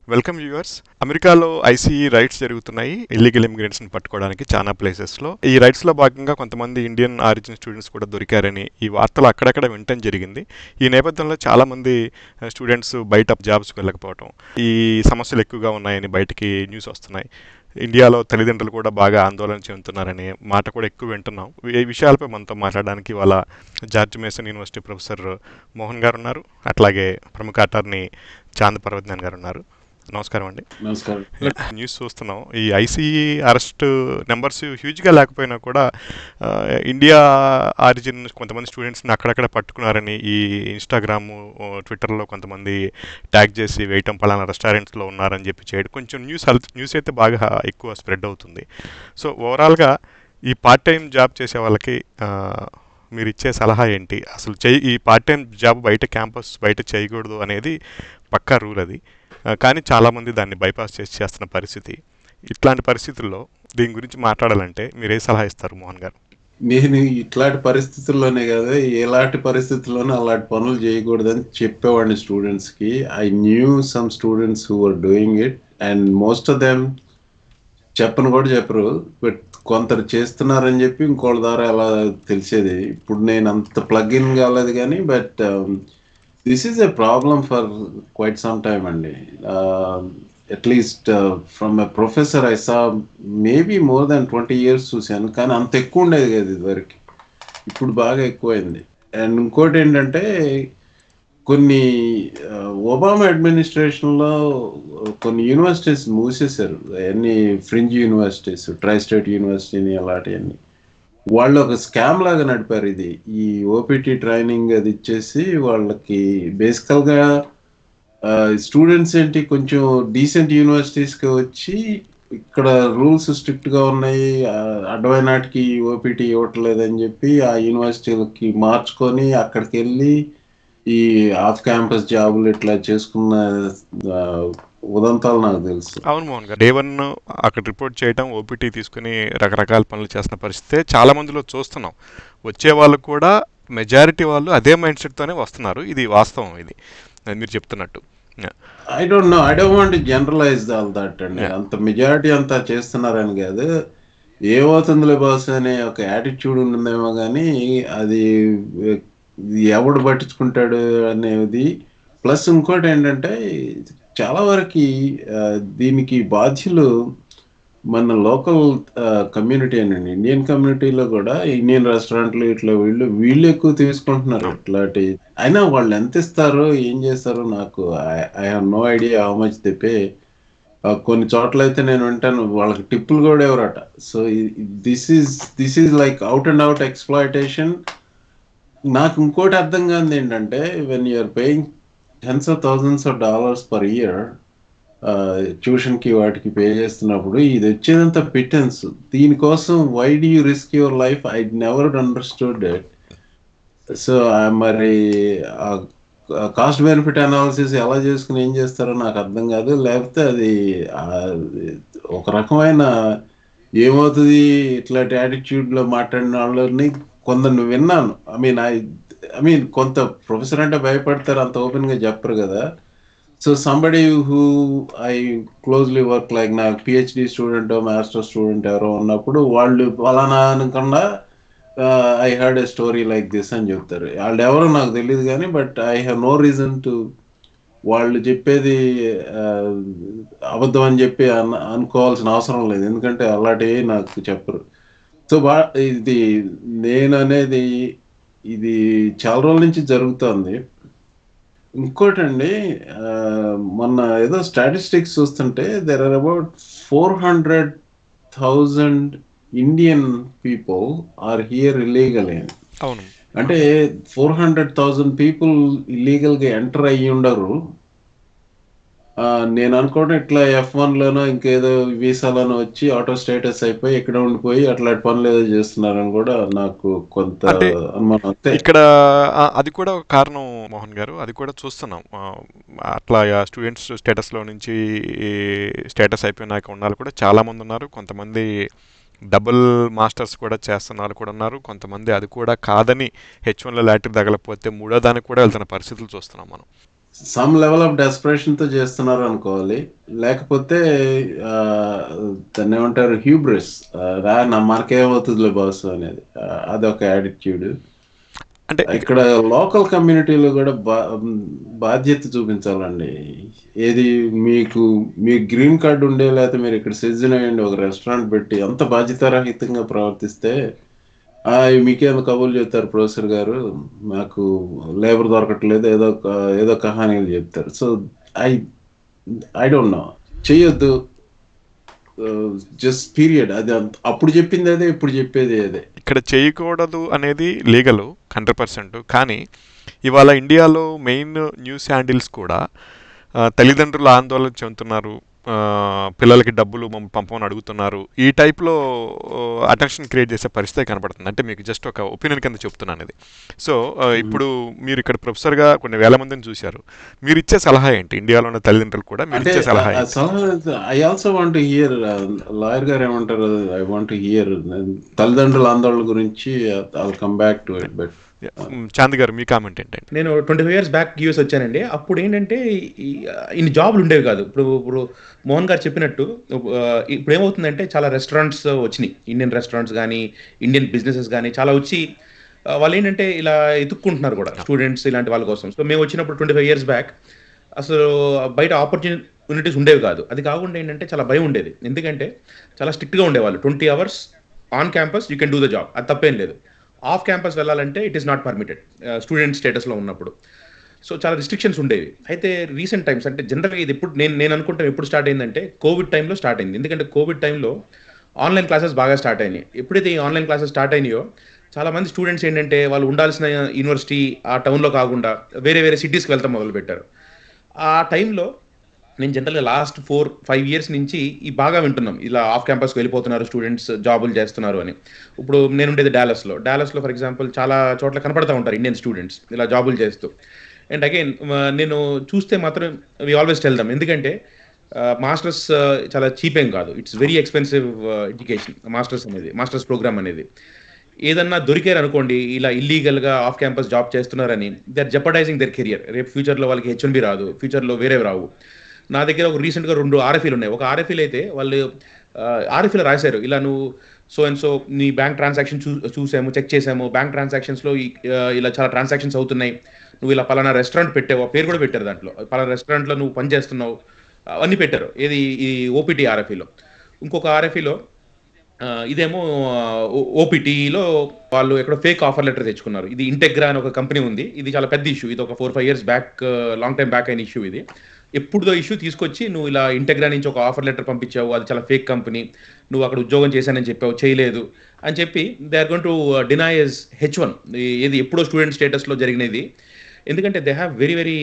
Welcome viewers. అమెరికాలో ICE rides జరుగుతున్నాయి illegal immigrants ని పట్టుకోవడానికి చాలా ప్లేసెస్ లో. ఈ రైడ్స్ లో భాగంగా కొంతమంది ఇండియన్ ఆరిజిన్ స్టూడెంట్స్ కూడా దొరికారని ఈ వార్తలు అక్కడక్కడ వినటం జరిగింది. ఈ నేపథ్యంలో చాలా మంది స్టూడెంట్స్ బయట జాబ్స్ వెళ్ళకపోవటం, ఈ సమస్యలు ఎక్కువగా ఉన్నాయని బయటికి న్యూస్ వస్తున్నాయి. ఇండియాలో తల్లిదండ్రులు కూడా బాగా ఆందోళన చెందుతున్నారనే మాట కూడా ఎక్కువ వింటున్నాం. ఈ విషయాలపై మనతో మాట్లాడడానికి వాళ్ళ George mason university professor Mohan గారు ఉన్నారు. అట్లాగే ప్రముఖ అటార్నీ చాంద్ పర్వజ్ఞాన్ గారు ఉన్నారు. నమస్కారం అండి. నమస్కారం. న్యూస్ చూస్తున్నాం. ఈ ఐసీఈ అరెస్ట్ నెంబర్స్ హ్యూజ్గా లేకపోయినా కూడా ఆ, ఇండియా ఆరిజిన్ కొంతమంది స్టూడెంట్స్ని అక్కడక్కడ పట్టుకున్నారని ఈ ఇన్స్టాగ్రామ్, ట్విట్టర్లో కొంతమంది ట్యాగ్ చేసి వేయటం, పలానా రెస్టారెంట్స్లో ఉన్నారని చెప్పి చేయడం, కొంచెం న్యూస్ అయితే బాగా ఎక్కువ స్ప్రెడ్ అవుతుంది. సో ఓవరాల్గా ఈ పార్ట్ టైం జాబ్ చేసే వాళ్ళకి మీరు ఇచ్చే సలహా ఏంటి? అసలు ఈ పార్ట్ టైం జాబ్ బయట క్యాంపస్ బయట చేయకూడదు అనేది పక్కా రూల్ అది. కానీ చాలామంది దాన్ని బైపాస్ చేసి చేస్తున్న పరిస్థితి. ఇట్లాంటి పరిస్థితుల్లో దీని గురించి మాట్లాడాలంటే మీరు ఏ సలహా ఇస్తారు మోహన్ గారు? నేను ఇట్లాంటి పరిస్థితుల్లోనే కదా, ఎలాంటి పరిస్థితుల్లోనూ అలాంటి పనులు చేయకూడదని చెప్పేవాడిని స్టూడెంట్స్ కి. I knew some students who are doing it and most of them చెప్పను కూడా చెప్పరు. బట్ కొందరు చేస్తున్నారని చెప్పి ఇంకోళ్ళ ద్వారా అలా తెలిసేది. ఇప్పుడు నేను అంత ప్లగ్ ఇన్ కాలేదు కానీ but this is a problem for quite some time అండి. At least from a professor I saw maybe more than 20 years చూశాను, కానీ అంత ఎక్కువ ఉండేది కదా ఇదివరకు. ఇప్పుడు బాగా ఎక్కువైంది. అండ్ ఇంకోటి ఏంటంటే కొన్ని ఒబామా అడ్మినిస్ట్రేషన్లో కొన్ని యూనివర్సిటీస్ మూసేశారు. అవన్నీ ఫ్రింజ్ యూనివర్సిటీస్, ట్రై స్టేట్ యూనివర్సిటీని అలాంటివన్నీ. వాళ్ళు ఒక స్కామ్ లాగా నడిపారు ఇది. ఈ ఓపీటీ ట్రైనింగ్ అది ఇచ్చేసి వాళ్ళకి బేసికల్గా స్టూడెంట్స్ ఏంటి కొంచెం డీసెంట్ యూనివర్సిటీస్కి వచ్చి ఇక్కడ రూల్స్ స్ట్రిక్ట్గా ఉన్నాయి, అడ్డమైన నాటికి ఓపీటీ ఇవ్వట్లేదని చెప్పి ఆ యూనివర్సిటీలకి మార్చుకొని అక్కడికి వెళ్ళి ఈ ఆఫ్ క్యాంపస్ జాబులు ఇట్లా చేసుకున్న ఆ, ఉదంతాలు నాకు తెలుసు. అవును మోహన్ గారు, డే 1 అక్కడ రిపోర్ట్ చేయడం, ఓపీటీ తీసుకుని రకరకాల పనులు చేస్తున్న పరిస్థితే చాలా మందిలో చూస్తున్నాం. వచ్చే వాళ్ళు కూడా మెజారిటీ వాళ్ళు అదే మైండ్ సెట్తోనే వస్తున్నారు. ఇది వాస్తవం. ఇది మీరు చెప్తున్నట్టు. I don't want generalize all that అండి. యా. అంత మెజారిటీ అంతా చేస్తున్నారని కాదు, ఏమవుతుందిలే బాస్ అనే ఒక యాటిట్యూడ్ ఉందేమో కానీ అది ఎ- ఎవడు పట్టించుకుంటాడు అనేది. ప్లస్ ఇంకోటి ఏంటంటే చాలా వరకు దీనికి బాధ్యులు మన లోకల్ కమ్యూనిటీ అనండి. ఇండియన్ కమ్యూనిటీలో కూడా ఇండియన్ రెస్టారెంట్లు ఇట్లా వీళ్ళు ఎక్కువ తీసుకుంటున్నారు అవును. ఇట్లాంటి. అయినా వాళ్ళు ఎంత ఇస్తారో ఏం చేస్తారో నాకు I have no idea how much they pay. కొన్ని చోట్ల అయితే నేను వింటాను వాళ్ళకి టిప్పులు కూడా ఎవరట. So this is like out and out exploitation. నాకు ఇంకోటి అర్థం కాదు ఏంటంటే when you're paying $10,000s per year ట్యూషన్కి వాటికి పే చేస్తున్నప్పుడు ఇది వచ్చేదంతా పిటెన్స్. దీనికోసం why do you risk your life? I never understood it. So మరి కాస్ట్ బెనిఫిట్ అనాలిసిస్ ఎలా చేసుకుని ఏం చేస్తారో నాకు అర్థం కాదు. లేకపోతే అది ఆ, ఒక రకమైన ఏమవుతుంది ఇట్లాంటి యాటిట్యూడ్లో మాట్లాడిన వాళ్ళని కొందరిని విన్నాను. ఐ మీన్ కొంత ప్రొఫెసర్ అంటే భయపడతారు, అంత ఓపెన్గా చెప్పరు కదా. So somebody who I closely work like నాకు పిహెచ్డి స్టూడెంట్ మాస్టర్ స్టూడెంట్ ఎవరో ఉన్నప్పుడు వాళ్ళు ఫలానా అనకుండా I heard a story like this అని చెప్తారు. వాళ్ళు ఎవరో నాకు తెలియదు కానీ but I have no reason to వాళ్ళు చెప్పేది ఆ, అబద్ధం అని చెప్పి అనుకోవాల్సిన అవసరం లేదు, ఎందుకంటే అలాంటివి నాకు చెప్పరు. సో ఇది నేను అనేది ఇది చాలా రోజుల నుంచి జరుగుతోంది. ఇంకోటండి, ఆ, మొన్న ఏదో స్టాటిస్టిక్స్ చూస్తుంటే there are about 400,000 Indian people are here illegal. అవును. అంటే 400,000 పీపుల్ ఇల్లీగల్ గా ఎంటర్ అయ్యి ఉండరు. నేను అనుకోవడం ఇట్లా F1 లోనో ఇంకేదో వీసాలోనో వచ్చి ఆటో స్టేటస్ అయిపోయి ఇక్కడ ఉండిపోయి అట్లాంటి పనులు ఏదో చేస్తున్నారని కూడా నాకు కొంత అంటే అనుమానం. అంతే. ఇక్కడ అది కూడా ఒక కారణం మోహన్ గారు. అది కూడా చూస్తున్నాం. అట్లా స్టూడెంట్స్ స్టేటస్లో నుంచి స్టేటస్ అయిపోయినాక ఉన్న వాళ్ళు కూడా చాలామంది ఉన్నారు. కొంతమంది డబుల్ మాస్టర్స్ కూడా చేస్తున్న వాళ్ళు కూడా ఉన్నారు. కొంతమంది అది కూడా కాదని H1లో లాటరీ తగలకపోతే మూడో దానికి కూడా వెళ్తున్న పరిస్థితులు చూస్తున్నాం మనం. సమ్ లెవెల్ ఆఫ్ డెస్పరేషన్ తో చేస్తున్నారు అనుకోవాలి. లేకపోతే ఆ, దాన్ని ఏమంటారు, హ్యూబ్రిస్, రా నా మనకేమవుతుందిలే బాస్ అనేది, అదొక యాటిట్యూడ్. అంటే ఇక్కడ లోకల్ కమ్యూనిటీలో కూడా బాధ్యత చూపించాలండి. ఏది మీకు మీ గ్రీన్ కార్డు ఉండే, లేకపోతే మీరు ఇక్కడ సిటిజన్ అయ్యండి, ఒక రెస్టారెంట్ పెట్టి అంత బాధ్యతారహితంగా ప్రవర్తిస్తే మీకేమో కబుర్లు చెప్తారు ప్రొఫెసర్ గారు, మాకు లేబర్ దొరకట్లేదు, ఏదో కహానీలు చెప్తారు. So I I don't know, చెయ్యొద్దు. Just period. అది అప్పుడు చెప్పింది అదే, ఇప్పుడు చెప్పేది అదే. ఇక్కడ చేయకూడదు అనేది లీగలు 100%. కానీ ఇవాళ ఇండియాలో మెయిన్ న్యూస్ హ్యాండిల్స్ కూడా తల్లిదండ్రులు ఆందోళన చెందుతున్నారు, పిల్లలకి డబ్బులు పంపమని అడుగుతున్నారు, ఈ టైప్లో అటెన్షన్ క్రియేట్ చేసే పరిస్థితి కనపడుతుంది. అంటే మీకు జస్ట్ ఒక ఒపీనియన్ కింద చెప్తున్నాను ఇది. సో ఇప్పుడు మీరు ఇక్కడ ప్రొఫెసర్గా కొన్ని వేల మందిని చూశారు, మీరు ఇచ్చే సలహా ఏంటి? ఇండియాలో ఉన్న తల్లిదండ్రులు కూడా మీరు అంటే ఇచ్చే సలహా ఏంటి? I also want hear, lawyer గారు ఏమంటారు, ఐ వాంట్ హియర్ తల్లిదండ్రుల ఆందోళన గురించి. I come back to it. But Chand గారు మీ కామెంట్ ఏంటంటే? నేను 25 years బ్యాక్ యూఎస్ వచ్చానండి. అప్పుడు ఏంటంటే ఇన్ని జాబ్లు ఉండేవి కాదు. ఇప్పుడు మోహన్ గారు చెప్పినట్టు ఇప్పుడు ఏమవుతుందంటే చాలా రెస్టారెంట్స్ వచ్చినాయి, ఇండియన్ రెస్టారెంట్స్ కానీ ఇండియన్ బిజినెసెస్ కానీ చాలా వచ్చి వాళ్ళు ఏంటంటే ఇలా ఎత్తుక్కుంటున్నారు కూడా స్టూడెంట్స్ ఇలాంటి వాళ్ళ కోసం. సో మేము వచ్చినప్పుడు 25 years బ్యాక్ అసలు బయట ఆపర్చునిటీస్ ఉండేవి కాదు. అది కాకుండా ఏంటంటే చాలా భయం ఉండేది, ఎందుకంటే చాలా స్ట్రిక్ట్గా ఉండేవాళ్ళు. 20 hours on campus you can do the job, అది తప్పేం లేదు. ఆఫ్ క్యాంపస్ వెళ్ళాలంటే it is not permitted student స్టేటస్లో ఉన్నప్పుడు. సో చాలా రిస్ట్రిక్షన్స్ ఉండేవి. అయితే రీసెంట్ టైమ్స్ అంటే జనరల్గా ఇది ఎప్పుడు నేను అనుకుంటాను ఎప్పుడు స్టార్ట్ అయిందంటే కోవిడ్ టైంలో స్టార్ట్ అయింది. ఎందుకంటే కోవిడ్ టైంలో ఆన్లైన్ క్లాసెస్ బాగా స్టార్ట్ అయినాయి. ఎప్పుడైతే ఈ ఆన్లైన్ క్లాసెస్ స్టార్ట్ అయినాయో చాలా మంది స్టూడెంట్స్ ఏంటంటే వాళ్ళు ఉండాల్సిన యూనివర్సిటీ ఆ టౌన్లో కాకుండా వేరే వేరే సిటీస్కి వెళ్తాం మొదలుపెట్టారు. ఆ టైంలో నేను జనరల్గా లాస్ట్ 4-5 years నుంచి ఈ బాగా వింటున్నాం, ఇలా ఆఫ్ క్యాంపస్కి వెళ్ళిపోతున్నారు స్టూడెంట్స్, జాబులు చేస్తున్నారు అని. ఇప్పుడు నేను ఉండేది డాలస్లో ఫర్ ఎగ్జాంపుల్ చాలా చోట్ల కనపడతా ఉంటారు ఇండియన్ స్టూడెంట్స్ ఇలా జాబులు చేస్తూ. అండ్ అగైన్ నేను చూస్తే మాత్రం వి ఆల్వేస్ టెల్ దమ్, ఎందుకంటే మాస్టర్స్ చాలా చీప్ ఏం కాదు, it's very expensive education. Masters programme అనేది ఏదన్నా దొరికారు అనుకోండి ఇలా ఇల్లీగల్గా ఆఫ్ క్యాంపస్ జాబ్ చేస్తున్నారని, they are jeopardising their career. రేపు ఫ్యూచర్లో వాళ్ళకి H1B రాదు, ఫ్యూచర్లో వేరేవి రావు. నా దగ్గర ఒక రీసెంట్గా 2 RFEలు ఉన్నాయి. ఒక RFEలు అయితే వాళ్ళు RFEలో రాశారు, ఇలా నువ్వు సో అండ్ సో నీ బ్యాంక్ ట్రాన్సాక్షన్ చూసాము, చెక్ చేసాము, బ్యాంక్ ట్రాన్సాక్షన్స్లో ఇలా చాలా ట్రాన్సాక్షన్స్ అవుతున్నాయి, నువ్వు ఇలా పలానా రెస్టారెంట్ పెట్టావు, ఆ పేరు కూడా పెట్టారు దాంట్లో, పలానా రెస్టారెంట్లో నువ్వు పని చేస్తున్నావు, అవన్నీ పెట్టారు. ఏది ఈ OPT RFEలో. ఇంకొక RFEలో ఇదేమో OPTలో వాళ్ళు ఎక్కడో ఫేక్ ఆఫర్ లెటర్ తెచ్చుకున్నారు. ఇది ఇంటెగ్రా అని ఒక కంపెనీ ఉంది, ఇది చాలా పెద్ద ఇష్యూ, ఇది ఒక 4-5 years back, long time back అయిన ఇష్యూ ఇది. ఎప్పుడుదో ఇష్యూ తీసుకొచ్చి నువ్వు ఇలా ఇంటెగ్రా నుంచి ఒక ఆఫర్ లెటర్ పంపించావు, అది చాలా ఫేక్ కంపెనీ, నువ్వు అక్కడ ఉద్యోగం చేశానని చెప్పావు, చేయలేదు అని చెప్పి they are going to deny as H1, ఇది ఎప్పుడో స్టూడెంట్ స్టేటస్లో జరిగినది. ఎందుకంటే they have very very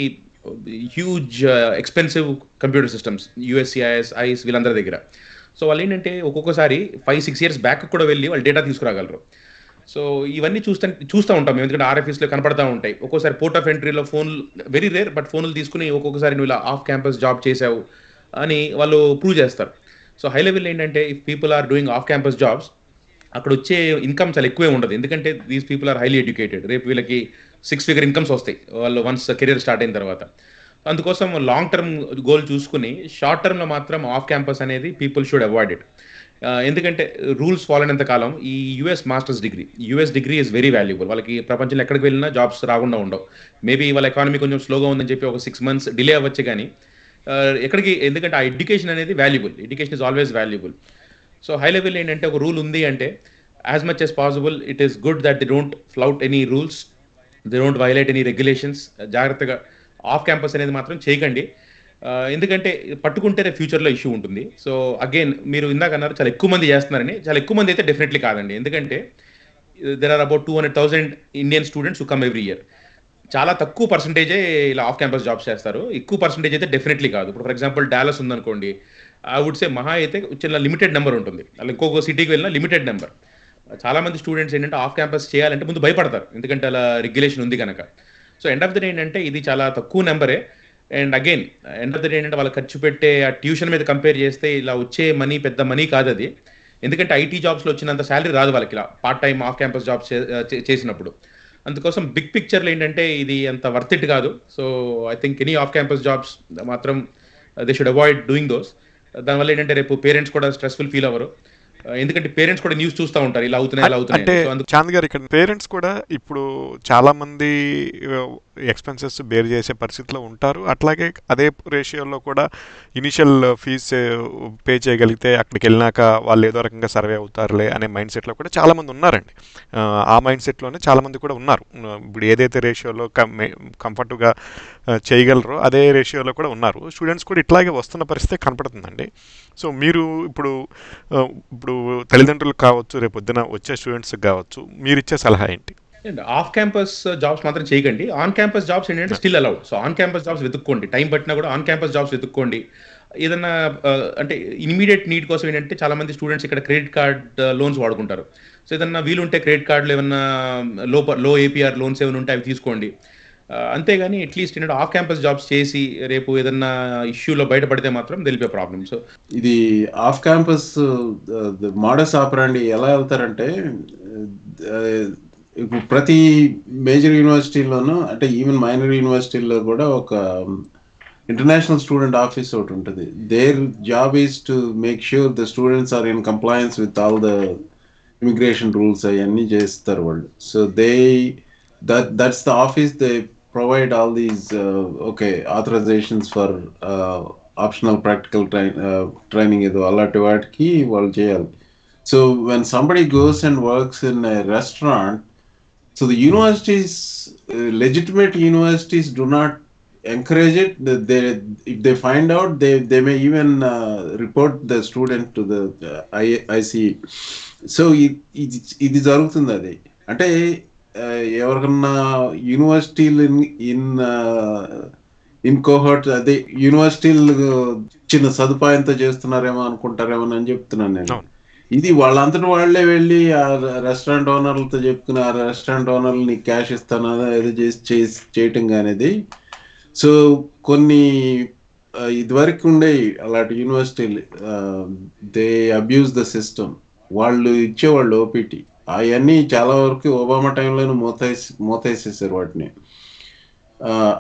huge expensive computer systems, USCIS, ICE వీళ్ళందరి దగ్గర. సో వాళ్ళు ఏంటంటే ఒక్కొక్కసారి 5-6 years బ్యాక్ కూడా వెళ్ళి వాళ్ళు డేటా తీసుకురాగలరు. సో ఇవన్నీ చూస్తూ ఉంటాం మేము, ఎందుకంటే RFEస్లో కనపడతా ఉంటాయి. ఒక్కోసారి పోర్ట్ ఆఫ్ ఎంట్రీలో ఫోన్లు, వెరీ రేర్, బట్ ఫోన్లు తీసుకుని ఒక్కొక్కసారి నువ్వు ఇలా ఆఫ్ క్యాంపస్ జాబ్ చేసావు అని వాళ్ళు ప్రూవ్ చేస్తారు. సో హై లెవెల్ ఏంటంటే if people are doing off campus jobs, అక్కడ వచ్చే ఇన్కమ్ చాలా ఎక్కువే ఉండదు, ఎందుకంటే these people are highly educated. రేపు వీళ్ళకి 6-figure ఇన్కమ్స్ వస్తాయి వాళ్ళు వన్స్ కెరీర్ స్టార్ట్ అయిన తర్వాత. అందుకోసం లాంగ్ టర్మ్ గోల్ చూసుకుని షార్ట్ టర్మ్లో మాత్రం ఆఫ్ క్యాంపస్ అనేది పీపుల్ షుడ్ అవాయిడ్ ఇట్. ఎందుకంటే రూల్స్ ఫాలో అయినంత కాలం ఈ US degree is very valuable. వాళ్ళకి ప్రపంచంలో ఎక్కడికి వెళ్ళినా జాబ్స్ రాకుండా ఉండవు. మేబీ వాళ్ళ ఎకానమీ కొంచెం స్లోగా ఉందని చెప్పి ఒక 6 months డిలే అవ్వచ్చు, కానీ ఎక్కడికి, ఎందుకంటే ఆ ఎడ్యుకేషన్ అనేది valuable, education is always valuable. So high level ఏంటంటే ఒక రూల్ ఉంది అంటే as much as possible it is good that they don't flout any rules, they don't violate any regulations. జాగ్రత్తగా ఆఫ్ క్యాంపస్ అనేది మాత్రం చేయకండి, ఎందుకంటే పట్టుకుంటేనే ఫ్యూచర్లో ఇష్యూ ఉంటుంది. సో అగైన్ మీరు ఇందాక అన్నారు చాలా ఎక్కువ మంది చేస్తున్నారని, చాలా ఎక్కువ మంది అయితే డెఫినెట్లీ కాదండి, ఎందుకంటే there are about 200,000 Indian students who come every year. చాలా తక్కువ పర్సంటేజే ఇలా ఆఫ్ క్యాంపస్ జాబ్స్ చేస్తారు, ఎక్కువ పర్సంటేజ్ అయితే డెఫినెట్లీ కాదు. ఇప్పుడు ఫర్ ఎగ్జాంపుల్ డాలస్ ఉందనుకోండి, ఐ వుడ్ సే మహా అయితే చిన్న లిమిటెడ్ నెంబర్ ఉంటుంది, అలా ఇంకొక సిటీకి వెళ్ళినా లిమిటెడ్ నెంబర్. చాలా మంది స్టూడెంట్స్ ఏంటంటే ఆఫ్ క్యాంపస్ చేయాలంటే ముందు భయపడతారు, ఎందుకంటే అలా రెగ్యులేషన్ ఉంది కనుక. So end of the day ఏంటంటే ఇది చాలా తక్కువ నెంబరే. And again end of the day ఏంటంటే వాళ్ళు ఖర్చు పెట్టే ఆ ట్యూషన్ మీద కంపేర్ చేస్తే ఇలా వచ్చే మనీ పెద్ద మనీ కాదు అది, ఎందుకంటే IT జాబ్స్లో వచ్చినంత శాలరీ రాదు వాళ్ళకి ఇలా part time off campus jobs చేసినప్పుడు. అందుకోసం బిగ్ పిక్చర్లో ఏంటంటే ఇది అంత వర్త్ ఇట్ కాదు. So I think any off campus jobs మాత్రం they should avoid doing those. దానివల్ల ఏంటంటే రేపు పేరెంట్స్ కూడా స్ట్రెస్ఫుల్ ఫీల్ అవ్వరు. ఎందుకంటే పేరెంట్స్ కూడా న్యూస్ చూస్తూ ఉంటారు, ఇలా అవుతున్నాయి ఇలా అవుతున్నాయి. అంటే చాంద్ గారు, ఇక్కడ పేరెంట్స్ కూడా ఇప్పుడు చాలా మంది ఎక్స్పెన్సెస్ బేర్ చేసే పరిస్థితిలో ఉంటారు. అట్లాగే అదే రేషియోలో కూడా ఇనిషియల్ ఫీజ్ పే చేయగలిగితే అక్కడికి వెళ్ళినాక వాళ్ళు ఏదో రకంగా సర్వే అవుతారులే అనే మైండ్ సెట్లో కూడా చాలామంది ఉన్నారండి. ఆ మైండ్ సెట్లోనే చాలామంది కూడా ఉన్నారు. ఇప్పుడు ఏదైతే రేషియోలో కంఫర్ట్గా చేయగలరో అదే రేషియోలో కూడా ఉన్నారు. స్టూడెంట్స్ కూడా ఇట్లాగే వస్తున్న పరిస్థితి కనపడుతుందండి. సో మీరు ఇప్పుడు తల్లిదండ్రులకు కావచ్చు, రేపు పొద్దున వచ్చే స్టూడెంట్స్కి కావచ్చు, మీరు ఇచ్చే సలహా ఏంటి? ఆఫ్ క్యాంపస్ జాబ్స్ మాత్రం చేయకండి. ఆన్ క్యాంపస్ జాబ్స్ ఏంటంటే still allowed. So on campus jobs వెతుక్కోండి, టైం పట్టినా కూడా ఆన్ క్యాంపస్ జాబ్స్ వెతుక్కోండి. ఏదన్నా అంటే ఇమీడియట్ నీడ్ కోసం ఏంటంటే చాలా మంది స్టూడెంట్స్ ఇక్కడ క్రెడిట్ కార్డ్ లోన్స్ వాడుకుంటారు. సో ఏదన్నా వీలుంటే క్రెడిట్ కార్డులు ఏమన్నా లో ఏపీఆర్ లోన్స్ ఏమైనా ఉంటే అవి తీసుకోండి. అంతేగాని అట్లీస్ట్ ఏంటంటే ఆఫ్ క్యాంపస్ జాబ్స్ చేసి రేపు ఏదన్నా ఇష్యూలో బయటపడితే మాత్రం తెలిపే ప్రాబ్లమ్. సో ఇది ఆఫ్ క్యాంపస్ మోడస్ ఆపరండి ఎలా వెళ్తారంటే, ఇప్పుడు ప్రతి మేజర్ యూనివర్సిటీలోనూ, అంటే ఈవెన్ మైనర్ యూనివర్సిటీల్లో కూడా ఒక ఇంటర్నేషనల్ స్టూడెంట్ ఆఫీస్ ఒకటి ఉంటుంది. Their job is to make sure the students are in compliance with all the immigration rules అవన్నీ చేస్తారు వాళ్ళు. So that's the office. They provide all these authorizations for optional practical training ఏదో అలాంటి వాటికి వాళ్ళు చేయాలి. So when somebody goes and works in a restaurant, so the universities, legitimate universities do not encourage it. If they find out, they may even report the student to the ICE. So ఇది జరుగుతుంది. అది అంటే ఎవరికన్నా యూనివర్సిటీలు in cohort, అదే యూనివర్సిటీలు చిన్న సదుపాయంతో చేస్తున్నారేమో అనుకుంటారేమో అని చెప్తున్నాను నేను. ఇది వాళ్ళంతటి వాళ్లే వెళ్ళి ఆ రెస్టారెంట్ ఓనర్లతో చెప్పుకుని ఆ రెస్టారెంట్ ఓనర్లు నీకు క్యాష్ ఇస్తాను ఏదో చేయటం కానిది. సో కొన్ని ఇదివరకు ఉండేవి అలాంటి యూనివర్సిటీలు, దే అబ్యూజ్ ద సిస్టమ్. వాళ్ళు ఇచ్చేవాళ్ళు ఓపీటీ, అవన్నీ చాలా వరకు ఒబామా టైంలోనే మూతేసేసారు వాటిని.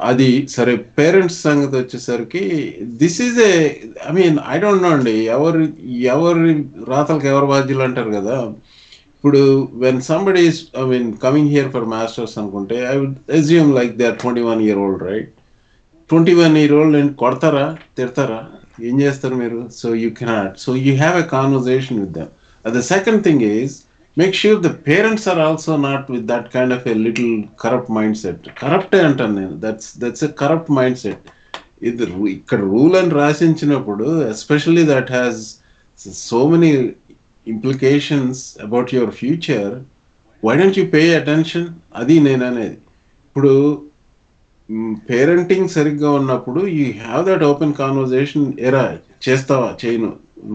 అది సరే. పేరెంట్స్ సంగతి వచ్చేసరికి this is I don't know అండి, ఎవరి రాతలకు ఎవరు బాధ్యులు అంటారు కదా. ఇప్పుడు when somebody is coming here for masters అనుకుంటే, I would assume like they are 21 year old, right? 21 year old and కొడతారా, తిడతారా, ఏం చేస్తారు మీరు? So you cannot. So you have a conversation with them. The second thing is, make sure the parents are also not with that kind of a little corrupt mindset. Corrupt అంటాను నేను, that's a corrupt mindset. ఇది ఇక్కడ rule అని రాసించినప్పుడు, especially that has so many implications about your future, why don't you pay attention? అది నేను అనేది. ఇప్పుడు పేరెంటింగ్ సరిగ్గా ఉన్నప్పుడు you have that open conversation. ఎరా చేస్తావా, చేయను,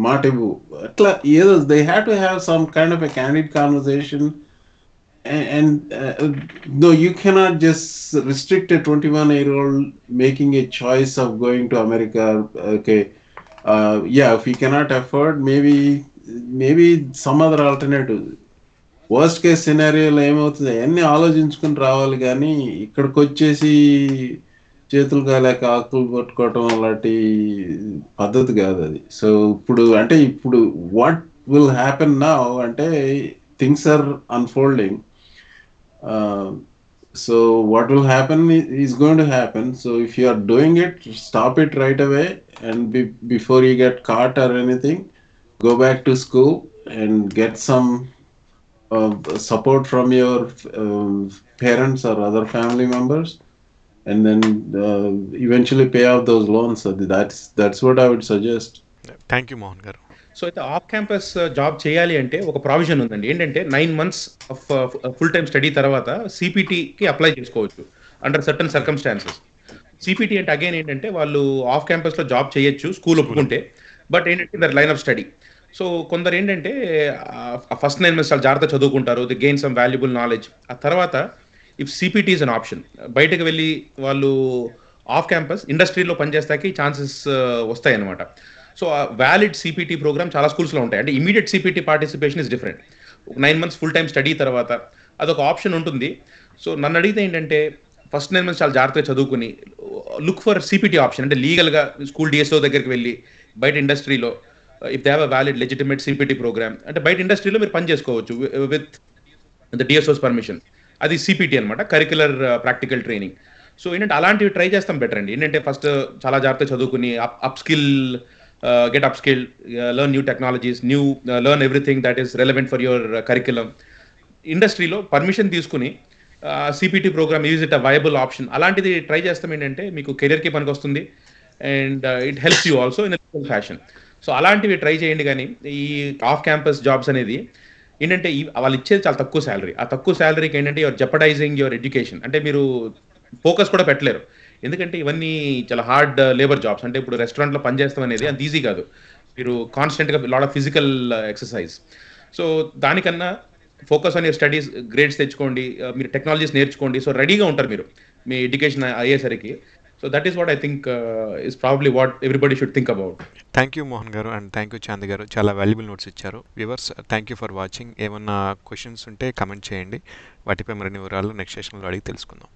మాట ఇవ్వు, అట్లా ఏదో they have to have some kind of a candid conversation. And no, you cannot just restrict a 21-year-old making a choice of going to America. Okay, if he cannot afford, maybe some other alternative. Worst case సినారియోలో ఏమవుతుంది అన్నీ ఆలోచించుకుని రావాలి. కానీ ఇక్కడికి వచ్చేసి చేతులు కాలేక ఆకులు పట్టుకోవటం అలాంటి పద్ధతి కాదు అది. సో ఇప్పుడు వాట్ విల్ హ్యాపెన్ నౌ అంటే, things are unfolding. So what will happen is going to happen. So if you are doing it, stop it right away, and before you get caught or anything, go back to school and get some support from your parents or other family members, and then eventually pay off those loans. So that's what I would suggest. Thank you, Mohan garu. So అయితే of campus job చేయాలి అంటే ఒక provision ఉందండి. ఏంటంటే 9 months of full time study తర్వాత సిపిటికి apply చేసుకోవచ్చు under certain circumstances. CPT అంటే again ఏంటంటే వాళ్ళు ఆఫ్ క్యాంపస్లో జాబ్ చేయొచ్చు స్కూల్ ఒప్పుకుంటే, బట్ ఏంటంటే their line of study. So కొందరు ఏంటంటే ఫస్ట్ 9 months చాలా జాగ్రత్త చదువుకుంటారు, they gain some valuable knowledge. ఆ తర్వాత if CPT is an option, బయటకు వెళ్ళి వాళ్ళు ఆఫ్ క్యాంపస్ ఇండస్ట్రీలో పనిచేస్తాకి ఛాన్సెస్ వస్తాయి అనమాట. సో వ్యాలిడ్ సిపిటి ప్రోగ్రామ్ చాలా స్కూల్స్లో ఉంటాయి. అంటే immediate CPT participation is different. 9 months full time study తర్వాత అదొక ఆప్షన్ ఉంటుంది. సో నన్ను అడిగితే ఏంటంటే ఫస్ట్ నేను చాలా జాగ్రత్తగా చదువుకుని లుక్ ఫర్ సిపిటి ఆప్షన్, అంటే లీగల్గా స్కూల్ డిఎస్ఓ దగ్గరికి వెళ్ళి బయట ఇండస్ట్రీలో if they have a valid legitimate CPT programme, అంటే బయట ఇండస్ట్రీలో మీరు పని చేసుకోవచ్చు విత్ ద డిఎస్ఓస్ పర్మిషన్. అది సిపిటి అనమాట, కరిక్యులర్ ప్రాక్టికల్ ట్రైనింగ్. సో ఏంటంటే అలాంటివి ట్రై చేస్తాం బెటర్ అండి. ఏంటంటే ఫస్ట్ చాలా జాగ్రత్తగా చదువుకుని up skill, get upskilled, learn new technologies, learn everything that is relevant for your curriculum. ఇండస్ట్రీలో పర్మిషన్ తీసుకుని CPT programme is it a viable option అలాంటిది ట్రై చేస్తాం. ఏంటంటే మీకు కెరియర్కి పనికి వస్తుంది and it helps you also in fashion. So అలాంటివి ట్రై చేయండి. కానీ ఈ ఆఫ్ క్యాంపస్ జాబ్స్ అనేది ఏంటంటే వాళ్ళు ఇచ్చేది చాలా తక్కువ శాలరీ. ఆ తక్కువ శాలరీకి ఏంటంటే యువర్ జెపడైజింగ్ యువర్ ఎడ్యుకేషన్. అంటే మీరు ఫోకస్ కూడా పెట్టలేరు, ఎందుకంటే ఇవన్నీ చాలా హార్డ్ లేబర్ జాబ్స్. అంటే ఇప్పుడు రెస్టారెంట్లో పనిచేస్తాం అనేది అంత ఈజీ కాదు, మీరు కాన్స్టెంట్గా lot of physical exercise. So దానికన్నా focus on your studies, grades తెచ్చుకోండి, మీరు టెక్నాలజీస్ నేర్చుకోండి. సో రెడీగా ఉంటారు మీరు మీ ఎడ్యుకేషన్ అయ్యేసరికి. So that is what I think is probably what everybody should think about. Thank you Mohan garu and thank you Chand garu, చాలా వాల్యుబుల్ నోట్స్ ఇచ్చారు. Viewers thank you for watching. ఏమన్నా క్వశ్చన్స్ ఉంటే కమెంట్ చేయండి, వాటిపై మరిన్ని వివరాలు నెక్స్ట్ సెషన్లో అడిగి తెలుసుకుందాం.